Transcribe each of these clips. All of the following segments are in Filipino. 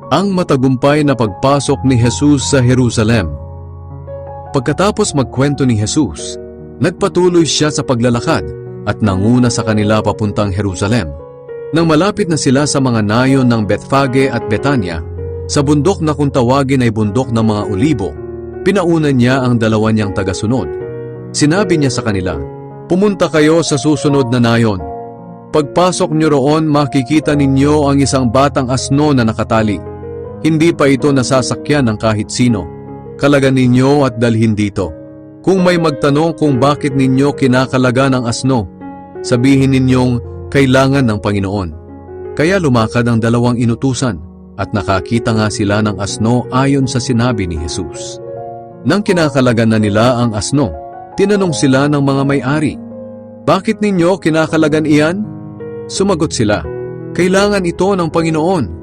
Ang matagumpay na pagpasok ni Jesus sa Jerusalem. Pagkatapos magkwento ni Jesus, nagpatuloy siya sa paglalakad at nanguna sa kanila papuntang Jerusalem. Nang malapit na sila sa mga nayon ng Bethfage at Betania, sa bundok na kung tawagin ay bundok ng mga Olibo, pinauna niya ang dalawa niyang tagasunod. Sinabi niya sa kanila, "Pumunta kayo sa susunod na nayon. Pagpasok niyo roon, makikita ninyo ang isang batang asno na nakatali. Hindi pa ito nasasakyan ng kahit sino. Kalagan ninyo at dalhin dito. Kung may magtanong kung bakit ninyo kinakalaga ng asno, sabihin ninyong kailangan ng Panginoon." Kaya lumakad ang dalawang inutusan at nakakita nga sila ng asno ayon sa sinabi ni Jesus. Nang kinakalagan na nila ang asno, tinanong sila ng mga may-ari, "Bakit ninyo kinakalagan iyan?" Sumagot sila, "Kailangan ito ng Panginoon."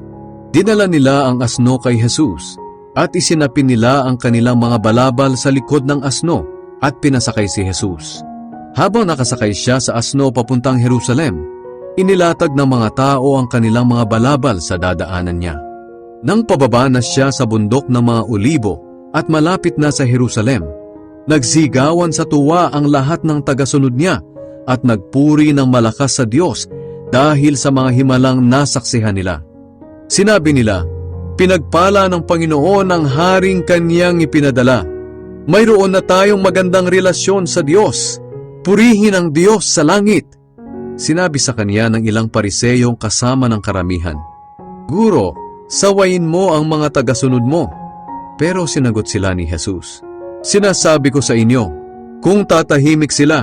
Dinala nila ang asno kay Jesus at isinapin nila ang kanilang mga balabal sa likod ng asno at pinasakay si Jesus. Habang nakasakay siya sa asno papuntang Jerusalem, inilatag ng mga tao ang kanilang mga balabal sa dadaanan niya. Nang pababa na siya sa bundok ng mga Olibo at malapit na sa Jerusalem, nagsigawan sa tuwa ang lahat ng tagasunod niya at nagpuri ng malakas sa Diyos dahil sa mga himalang nasaksihan nila. Sinabi nila, "Pinagpala ng Panginoon ang haring kanyang ipinadala. Mayroon na tayong magandang relasyon sa Diyos. Purihin ang Diyos sa langit." Sinabi sa kanya ng ilang pariseyong kasama ng karamihan, "Guro, sawayin mo ang mga tagasunod mo." Pero sinagot sila ni Jesus, "Sinasabi ko sa inyo, kung tatahimik sila,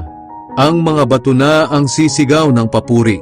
ang mga bato na ang sisigaw ng papuri."